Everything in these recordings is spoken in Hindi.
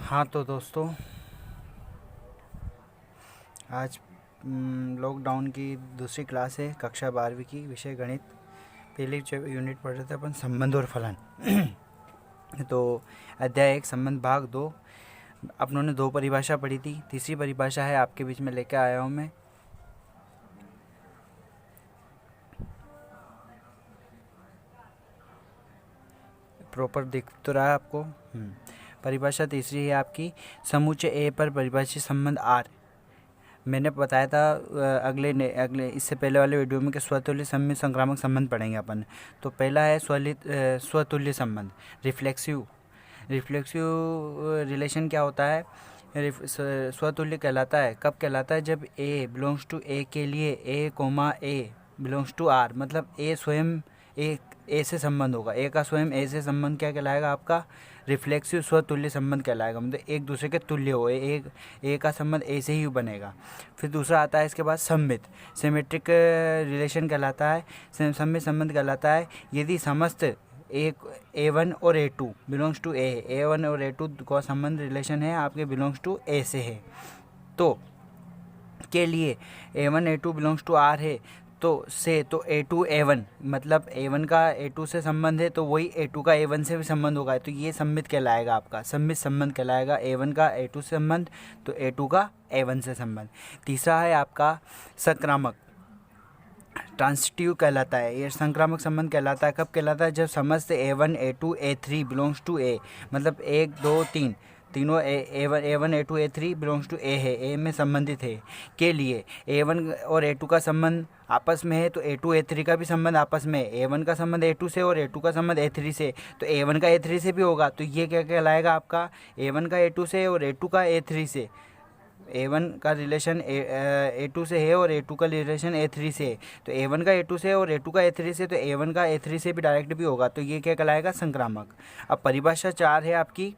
हाँ तो दोस्तों, आज लॉकडाउन की दूसरी क्लास है, कक्षा 12वीं की, विषय गणित। पहली यूनिट पढ़ रहे थे अपन संबंध और फलन। तो अध्याय 1 संबंध भाग 2 अपनों ने 2 परिभाषा पढ़ी थी। तीसरी परिभाषा है आपके बीच में लेकर आया हूँ मैं। प्रॉपर दिख तो रहा है आपको। परिभाषा तीसरी है आपकी, समुच्चय ए पर परिभाषित संबंध आर। मैंने बताया था अगले इससे पहले वाले वीडियो में कि स्वतुल्य सममित संक्रामक संबंध पढ़ेंगे अपन। तो पहला है स्वतुल्य संबंध, रिफ्लेक्सिव रिलेशन। क्या होता है? स्वतुल्य कहलाता है, कब कहलाता है? जब ए बिलोंग्स टू ए के लिए A comma A belongs to R, मतलब ए स्वयं ए से संबंध होगा। ए का स्वयं ए से संबंध क्या कहलाएगा? आपका रिफ्लेक्सिव स्वतुल्य संबंध कहलाएगा, मतलब एक दूसरे के तुल्य हो। ए का संबंध ए से ही बनेगा। फिर दूसरा आता है इसके बाद सममित, सिमेट्रिक रिलेशन कहलाता है, सममित संबंध कहलाता है यदि समस्त A1 और A2 बिलोंग्स टू A1 और A2 का संबंध रिलेशन है आपके बिलोंग्स टू A से है। तो के लिए A1 A2 belongs to R है तो A2 A1, मतलब A1 का A2 से संबंध है तो वही A2 का A1 से भी संबंध होगा। तो ये सम्मित कहलाएगा, आपका सम्मित संबंध कहलाएगा। A1 का A2 से संबंध तो A2 का A1 से संबंध। तीसरा है आपका संक्रामक, ट्रांसिटिव कहलाता है। ये संक्रामक संबंध कहलाता है, कब कहलाता है? जब समस्त A1 A2 A3 belongs to A, मतलब 1 2 3 तीनों A1 A2 A3 belongs to A है, A में संबंधित है। के लिए A1 और A2 का संबंध आपस में है तो A2 A3 का भी संबंध आपस में है। A1 का संबंध A2 से और A2 का संबंध A3 से, तो A1 का A3 से भी होगा। तो ये क्या कहलाएगा? आपका A1 का A2 से और A2 का A3 से। A1 का रिलेशन A2 से है और A2 का रिलेशन A3 से है। तो A1 का A2 से और A2 का A3 से, तो A1 का A3 से भी डायरेक्ट भी होगा। तो ये क्या कहलाएगा? संक्रामक। अब परिभाषा 4 है आपकी,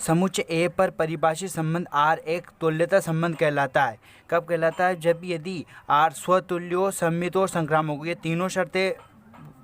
समुच्चय ए पर परिभाषित संबंध आर एक तुल्यता संबंध कहलाता है। कब कहलाता है? जब यदि आर स्वतुल्यो, सममित और संक्रामक हो, ये तीनों शर्तें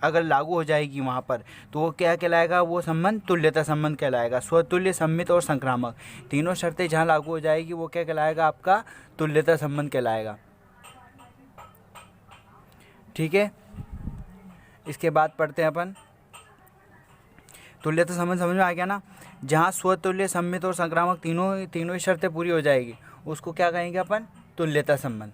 अगर लागू हो जाएगी वहाँ पर, तो वो क्या कहलाएगा? वो संबंध तुल्यता संबंध कहलाएगा। स्वतुल्य, सममित और संक्रामक, तीनों शर्तें जहाँ लागू हो जाएगी वो क्या कहलाएगा? आपका तुल्यता संबंध कहलाएगा। ठीक है, इसके बाद पढ़ते हैं अपन तुल्यता संबंध। समझ में आ गया ना? जहाँ स्वतुल्य, सममित और संक्रामक तीनों ही शर्तें पूरी हो जाएगी उसको क्या कहेंगे अपन? तुल्यता संबंध।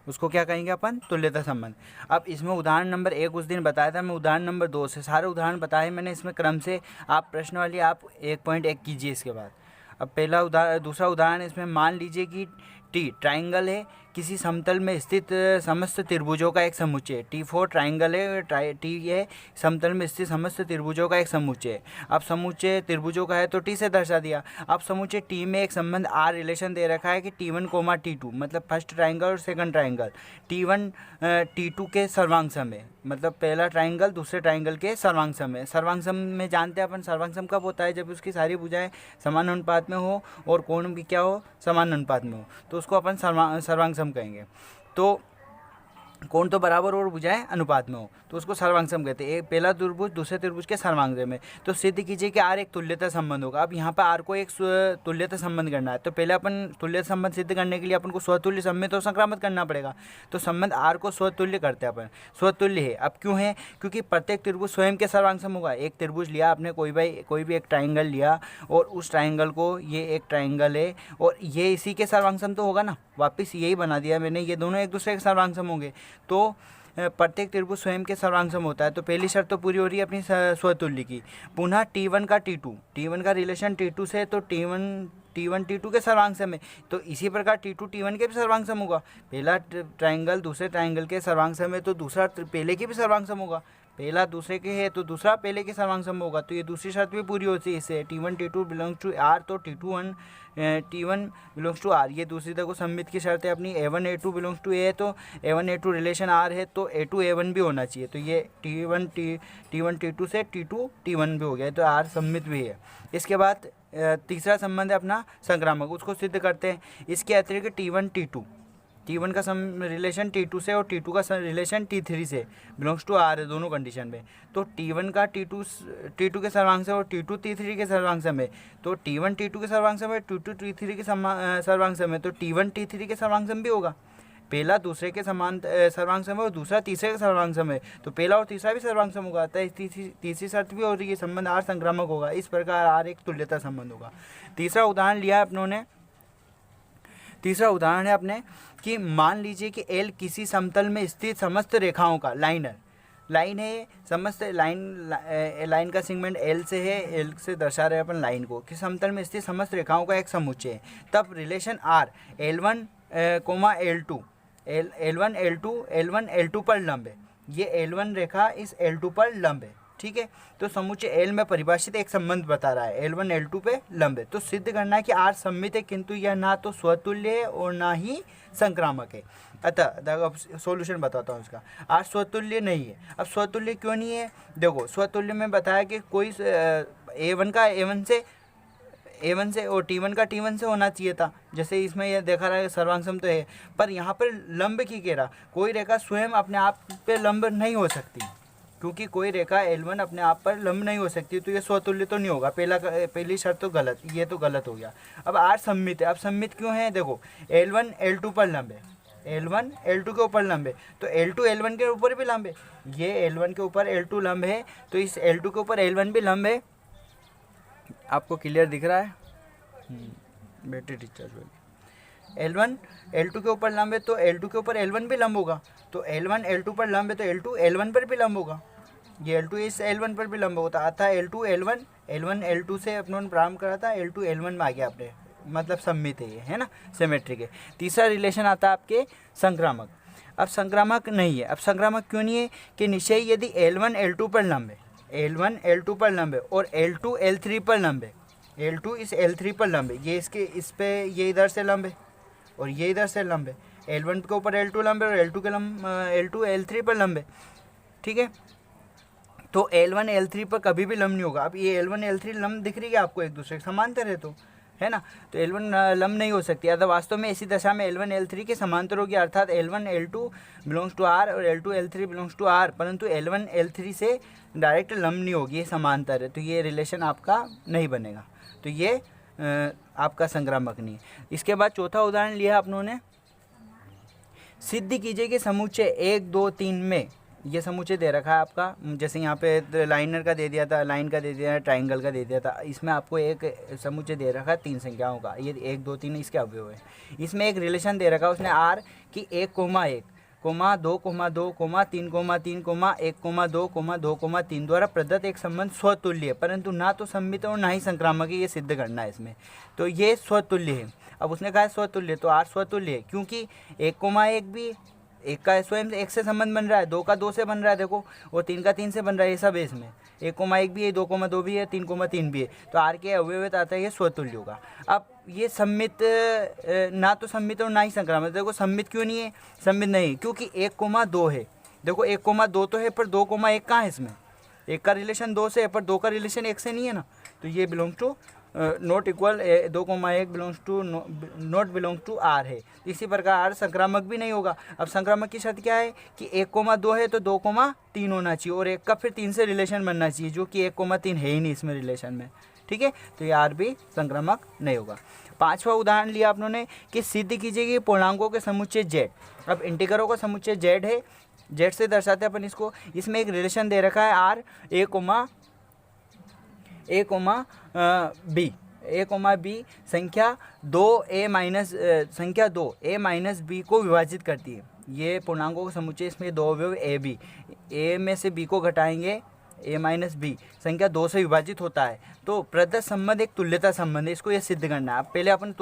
उसको क्या कहेंगे अपन? तुल्यता संबंध। अब इसमें उदाहरण नंबर 1 उस दिन बताया था, मैं उदाहरण नंबर 2 से सारे उदाहरण बताए मैंने इसमें क्रम से। आप प्रश्न वाली आप 1.1 कीजिए इसके बाद। अब दूसरा उदाहरण इसमें मान लीजिए कि टी ट्राइंगल है, किसी समतल में स्थित समस्त त्रिभुजों का एक समुच्चय। T4 ट्राइंगल है, टी ये समतल में स्थित समस्त त्रिभुजों का एक समुच्चय है। अब समुच्चय त्रिभुजों का है तो टी से दर्शा दिया। अब समुच्चय टी में एक संबंध आर रिलेशन दे रखा है कि T1, T2, मतलब फर्स्ट ट्राइंगल और सेकंड ट्राइंगल T1 T2 के सर्वांग सम है, मतलब पहला ट्राइंगल दूसरे ट्राइंगल के सर्वांग सम है। सर्वांग सम में जानते हैं अपन, सर्वांग सम कब होता है? जब उसकी सारी भुजाएं समान अनुपात में हो और कोण भी क्या हो? समान अनुपात में हो, तो उसको अपन सर्वांग सम कहेंगे। तो कोण तो बराबर और भुजाएं अनुपात में हो तो उसको सर्वांग सम कहते हैं। एक पहला त्रिभुज दूसरे त्रिभुज के सर्वांग में। तो सिद्ध कीजिए कि आर एक तुल्यता संबंध होगा। अब यहाँ पर आर को एक तुल्यता संबंध करना है, तो पहले अपन तुल्यता संबंध सिद्ध करने के लिए अपन को स्वतुल्य, सममित और संक्रामक करना पड़ेगा। तो संबंध आर को स्वतुल्य करते हैं अपन। स्वतुल्य है, अब क्यों है? क्योंकि प्रत्येक त्रिभुज स्वयं के सर्वांग सम होगा। एक त्रिभुज लिया आपने, कोई भी एक ट्राइंगल लिया और उस ट्राइंगल को, ये एक ट्राइंगल है और ये इसी के सर्वांग सम तो होगा ना, वापिस यही बना दिया मैंने, ये दोनों एक दूसरे के सर्वांग सम होंगे। तो प्रत्येक त्रिभुज स्वयं के सर्वांग सम होता है। तो पहली शर्त तो पूरी हो रही है अपनी स्वतुल्य की। पुनः T1 का T2 का रिलेशन T2 से, तो T1 T2 के सर्वांग सम है, तो इसी प्रकार T2 T1 के भी सर्वांग सम होगा। पहला ट्राइंगल दूसरे ट्राइंगल के सर्वांग सम है तो दूसरा पहले के भी सर्वांग सम होगा। पहला दूसरे के है तो दूसरा पहले के सर्वांग सम होगा। तो ये दूसरी शर्त भी पूरी होती है इससे। T1 T2 belongs to R, तो T1 बिलोंग्स टू आर, ये दूसरी तरह को सम्मित की शर्त है अपनी। A1 A2 belongs to A, तो A1 A2 रिलेशन आर है तो A2 A1 भी होना चाहिए। तो ये T1 T2 से T2 T1 भी हो गया, तो आर सम्मित भी है। इसके बाद तीसरा संबंध है अपना संक्रामक, उसको सिद्ध करते हैं। इसके अतिरिक्त T1 T2 T1 का रिलेशन T2 से और T2 का रिलेशन T3 से बिलोंग्स टू R है दोनों कंडीशन में। तो T1 का T2 के सर्वांग से और T2 T3 के सर्वांग से में, तो T1 T2 के सर्वांग से में, T2 T3 के सर्वांग से में, तो T1 T3 के सर्वांग से भी होगा। पहला दूसरे के समान सर्वांग सम है और दूसरा तीसरे के सर्वांग सम है, तो पहला और तीसरा भी सर्वांग सम होगा। अतः तीसरी शर्त भी हो रही है, संबंध आर संक्रामक होगा। इस प्रकार आर एक तुल्यता संबंध होगा। तीसरा उदाहरण लिया है अपनों ने, तीसरा उदाहरण है अपने कि मान लीजिए कि एल किसी समतल में स्थित समस्त रेखाओं का लाइन है, समस्त लाइन का सेगमेंट एल से है, एल से दर्शा रहे अपन लाइन को कि समतल में स्थित समस्त रेखाओं का एक समुच्चय है। तब relation are L1, L2 L1 L2 पर लंब है। ये L1 रेखा इस L2 पर लंब है, ठीक है। तो समुच्चय L में परिभाषित एक संबंध बता रहा है, L1 L2 पे लंब है। तो सिद्ध करना है कि R सममित है, किंतु यह ना तो स्वतुल्य है और ना ही संक्रामक है। अतः अब सॉल्यूशन बताता हूँ इसका। R स्वतुल्य नहीं है। अब स्वतुल्य क्यों नहीं है? देखो, स्वतुल्य में बताया कि कोई A1 का A1 से और T1 का T1 से होना चाहिए था। जैसे इसमें यह देखा रहा है सर्वांग सम तो है, पर यहाँ पर लंब की कह रहा, कोई रेखा स्वयं अपने आप पे लंब नहीं हो सकती, क्योंकि कोई रेखा L1 अपने आप पर लंब नहीं हो सकती, तो ये स्वतुल्य तो नहीं होगा। पहली शर्त तो गलत, ये तो गलत हो गया। अब R सममित है। अब सममित क्यों है? देखो, L1 L2 पर लंब है, L1 L2 के ऊपर लंब है, तो L2 L1 के ऊपर भी लंब है। ये L1 के ऊपर L2 लंब है, तो इस L2 के ऊपर L1 भी लंब है। आपको क्लियर दिख रहा है? बैटरी डिस्चार्ज होगी। L1 L2 के ऊपर लंब है, तो L2 के ऊपर L1 भी लंब होगा। तो L1 L2 पर लंब है, तो L2 L1 पर भी लंब होगा। ये L2 इस L1 पर भी लंब होता, अतः L2 L1 L2 से अपनों ने प्रारंभ करा था, L2 L1 में आ गया अपने, मतलब सममित है ये, है ना, सिमेट्रिक है। तीसरा रिलेशन आता है आपके संक्रामक। अब संक्रामक नहीं है। अब संक्रामक क्यों नहीं है? कि निश्चय यदि L1 L2 पर लंब है, L1 L2 पर लंब है और L2 L3 पर लंब है, L2 इस L3 पर लंब है, ये इसके इस पे ये इधर से लंब है और ये इधर से लंब है। L1 के ऊपर L2 लंब है और L2 L3 पर लंब है, ठीक है। तो L1 L3 पर कभी भी लंब नहीं होगा। अब ये L1 L3 लंब दिख रही है आपको, एक दूसरे के समांतर है, तो है ना, तो L1 लंब नहीं हो सकती। अतः वास्तव में इसी दशा में L1 L3 के समांतर होगी, अर्थात L1 L2 belongs to R और L2 L3 belongs to R, परंतु L1 L3 से डायरेक्ट लंब नहीं होगी, ये समांतर है, तो ये रिलेशन आपका नहीं बनेगा, तो ये आपका संक्रामक नहीं है। इसके बाद चौथा उदाहरण लिया अपनों ने, सिद्ध कीजिए कि समुच्चय 1 2 3 में, ये समुच्चय दे रखा है आपका, जैसे यहाँ पे लाइनर का दे दिया था, लाइन का दे दिया था, ट्राइंगल का दे दिया था। इसमें आपको एक समुच्चय दे रखा है 3 संख्याओं का, ये 1 2 3 इसके अवयव है। इसमें एक रिलेशन दे रखा है उसने R कि 1, 1, 2, 2, 3, 3, 1, 2, 2, 3 द्वारा प्रदत्त एक संबंध स्वतुल्य है, परंतु ना तो सममित और ना ही संक्रामक है, ये सिद्ध करना है इसमें। तो ये स्वतुल्य है। अब उसने कहा है स्वतुल्य, तो R स्वतुल्य है, क्योंकि 1, 1 भी 1 का स्वयं 1 से संबंध बन रहा है, 2 का 2 से बन रहा है, देखो, और 3 का 3 से बन रहा है, ये सब है इसमें। 1, 1 भी है, 2, 2 भी है, 3, 3 भी है, तो R के अवयव आता है, ये स्वतुल्य होगा। अब ये सम्मित, ना तो सम्मित और ना ही संक्रामक। देखो सम्मित क्यों नहीं है? सम्मित नहीं क्योंकि 1, 2 है। देखो 1, 2 तो है, पर 2, 1 कहाँ है इसमें? 1 का रिलेशन 2 से है, पर 2 का रिलेशन 1 से नहीं है ना, तो ये belong to not equal 2, 1 belongs to not belong to R है। इसी प्रकार R संक्रामक भी नहीं होगा। अब संक्रामक की शर्त क्या है कि 1, 2 है तो 2, 3 होना चाहिए और 1 का फिर 3 से रिलेशन बनना चाहिए, जो कि 1, 3 है ही नहीं इसमें रिलेशन में, ठीक है, तो ये R भी संक्रामक नहीं होगा। पांचवा उदाहरण लिया आप लोगों ने कि सिद्ध कीजिए कि पूर्णांकों के समुच्चय Z। अब इंटीग्रलों का समुच्चय Z है, Z से दर्शाते हैं अपन इसको। इसमें एक रिलेशन दे रखा है R A, B संख्या 2 A माइनस B को विभाजित करती है। ये पूर्णांकों का समुच्चय, इसमें 2 अवयव A में से B को घटाएंगे, A माइनस B संख्या 2 से विभाजित होता है, तो प्रदत्त संबंध एक तुल्यता संबंध है। इसको ये सिद्ध करना है। पहले अपन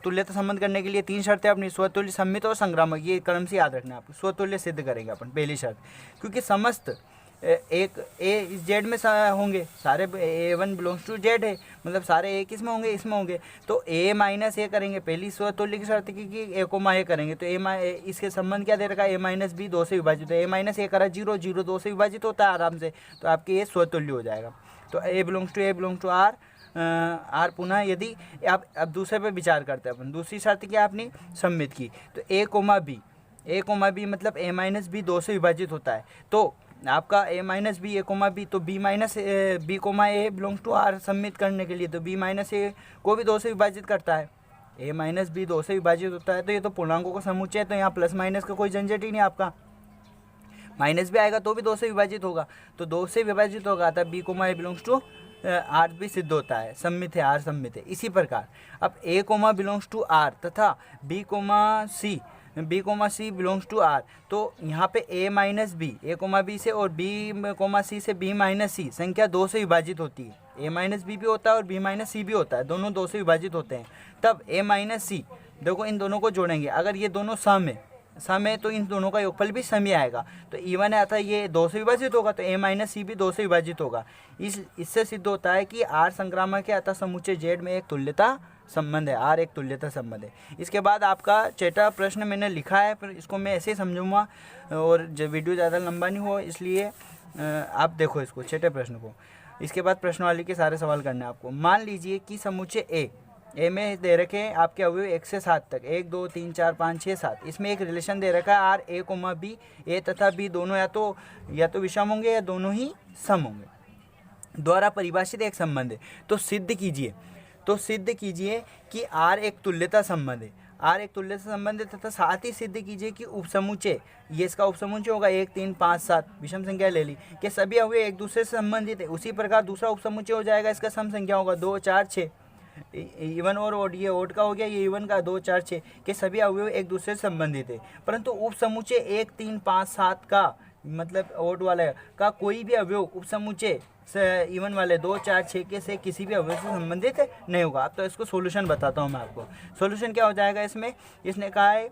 तुल्यता संबंध करने के लिए 3 शर्तें अपनी, स्वतुल्य, सम्मित और संक्रामक, ये क्रम से याद रखना है आपको। स्वतुल्य सिद्ध करेंगे अपन पहली शर्त, क्योंकि समस्त एक A Z में होंगे, सारे A1 बिलोंग्स टू Z है, मतलब सारे A किस में होंगे? इसमें होंगे, तो A माइनस A करेंगे। पहली स्वतुल्य की शर्त की कि A, A करेंगे, तो इसके संबंध क्या दे रखा है? A माइनस B 2 से विभाजित है। A माइनस A करा 0, 2 से विभाजित होता है आराम से, तो आपके ये स्वतुल्य हो जाएगा। तो A belongs to R R पुनः यदि आप अब दूसरे पे विचार करते हैं अपन, दूसरी शर्त क्या आपने सम्मित की, तो ए कोमा बी मतलब ए माइनस बी 2 से विभाजित होता है, तो आपका A minus B A comma B, तो B minus B comma A belongs to R सम्मित करने के लिए तो बी माइनस ए को भी 2 से विभाजित करता है, ए माइनस बी 2 से विभाजित होता है, तो ये तो पूर्णांकों का समुच्चय है, तो यहाँ प्लस माइनस का कोई झंझट ही नहीं आपका, माइनस भी आएगा तो भी 2 से विभाजित होगा, तो 2 से विभाजित होगा तब b comma A belongs to R भी सिद्ध होता है, सम्मित है, आर सम्मित है। इसी प्रकार अब a comma belongs to R तथा b comma c belongs to R, तो यहाँ पे a minus B A comma b से और बी कोमा सी से बी माइनस सी संख्या 2 से विभाजित होती है, ए माइनस बी भी होता है और बी माइनस सी भी होता है, दोनों 2 से विभाजित होते हैं, तब ए माइनस सी, देखो इन दोनों को जोड़ेंगे, अगर ये दोनों सम है तो इन दोनों का योगफल भी सम ही आएगा, तो इवन है अतः ये 2 से विभाजित होगा, तो ए माइनस सी भी 2 से विभाजित होगा। इससे सिद्ध होता है कि आर संक्रामक है अतः समुच्चय जेड में एक तुल्यता संबंध है, आर एक तुल्यता संबंध है। इसके बाद आपका छठा प्रश्न मैंने लिखा है, पर इसको मैं ऐसे ही समझूंगा और जब वीडियो ज़्यादा लंबा नहीं हो इसलिए आप देखो इसको छठे प्रश्न को। इसके बाद प्रश्नावली के सारे सवाल करने हैं आपको। मान लीजिए कि समुच्चय ए में दे रखे हैं आपके अवयव 1 से 7 तक, 1 2 3 4 5 6 7, इसमें एक रिलेशन दे रखा है आर ए कोमा बी, ए तथा बी दोनों या तो विषम होंगे या दोनों ही सम होंगे, द्वारा परिभाषित एक संबंध है, तो सिद्ध कीजिए कि आर एक तुल्यता संबंध है, आर एक तुल्यता संबंध है तथा साथ ही सिद्ध कीजिए कि उपसमुच्चय, ये इसका उपसमुच्चय होगा 1 3 5 7 विषम संख्या ले ली कि सभी अवयव एक दूसरे से संबंधित है, उसी प्रकार दूसरा उपसमुच्चय हो जाएगा, इसका सम संख्या होगा 2 4 6, इवन और ओड, ये ओड का हो गया, ये इवन का 2 4 6 के सभी अवयव एक दूसरे से संबंधित है, परंतु उपसमुच्चय 1 3 5 7 का मतलब ओड वाले का कोई भी अवयव उपसमुच्चय इवन वाले 2 4 6 के से किसी भी अवयव से संबंधित नहीं होगा। अब तो इसको सॉल्यूशन बताता हूँ मैं आपको। सॉल्यूशन क्या हो जाएगा इसने कहा है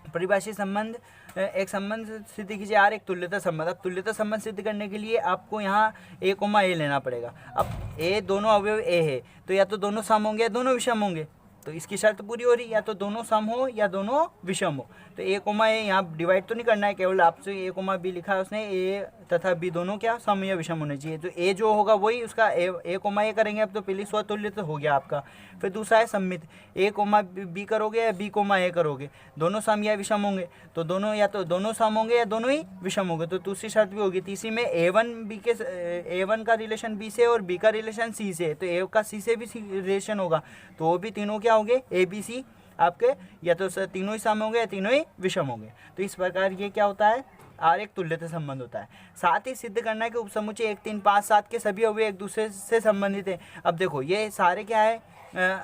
परिभाषित संबंध, एक संबंध सिद्ध कीजिए आर एक तुल्यता संबंध। अब तुल्यता संबंध सिद्ध करने के लिए आपको यहाँ ए कोमा ए लेना पड़ेगा। अब ए दोनों अवयव ए है तो या तो दोनों सम होंगे या दोनों विषम होंगे, तो इसकी शर्त पूरी हो रही, या तो दोनों सम हो या दोनों विषम हो। तो ए कोमा ए यहाँ डिवाइड तो नहीं करना है, केवल आपसे ए कोमा बी लिखा है उसने, ए तथा बी दोनों क्या सम या विषम होने चाहिए, तो ए जो होगा वही उसका ए कोमा ए करेंगे। अब तो पहली स्वतुल्य तो हो गया आपका। फिर दूसरा है सम्मित, ए कोमा बी करोगे या बी कोमा ए करोगे, दोनों सम या विषम होंगे, तो दोनों या तो दोनों सम होंगे या दोनों ही विषम होंगे, तो दूसरी शर्त भी होगी। तीसरी में ए1 का रिलेशन बी से और बी का रिलेशन सी से, तो ए का सी से भी रिलेशन होगा, तो वो भी तीनों क्या होंगे ए बी सी आपके, या तो तीनों ही सम होंगे या तीनों ही विषम होंगे। तो इस प्रकार ये क्या होता है आर एक तुल्यता संबंध होता है। साथ ही सिद्ध करना है कि उपसमुच्चय 1 3 5 7 के सभी अवयव एक दूसरे से संबंधित है। अब देखो ये सारे क्या है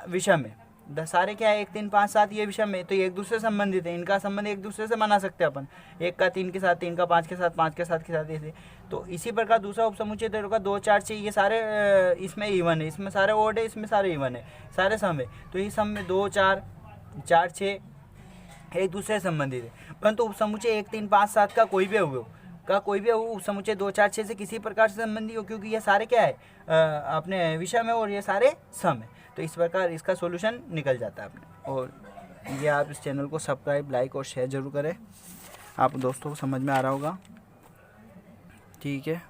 विषम है, सारे क्या है 1 3 5 7 ये विषम है, तो ये एक दूसरे से संबंधित है, इनका संबंध एक दूसरे से बना सकते हैं अपन, 1 का 3 के साथ, 3 का 5 के साथ, 5 के 7 के साथ ऐसे। तो इसी प्रकार दूसरा उपसमुच्चय तेरे का 2 4 6 ये सारे इसमें इवन है, इसमें सारे ओड है, इसमें सारे इवन है, सारे सम है, तो इस सम में 2 4 4 6 एक दूसरे से संबंधित है। परंतु उपसमुच्चय 1 3 5 7 का कोई भी अवयव उपसमुच्चय 2 4 6 से किसी प्रकार से संबंधी हो, क्योंकि ये सारे क्या है अपने विषम है और ये सारे सम है। तो इस प्रकार इसका सॉल्यूशन निकल जाता है अपने। और ये आप इस चैनल को सब्सक्राइब, लाइक और शेयर जरूर करें। आप दोस्तों को समझ में आ रहा होगा, ठीक है।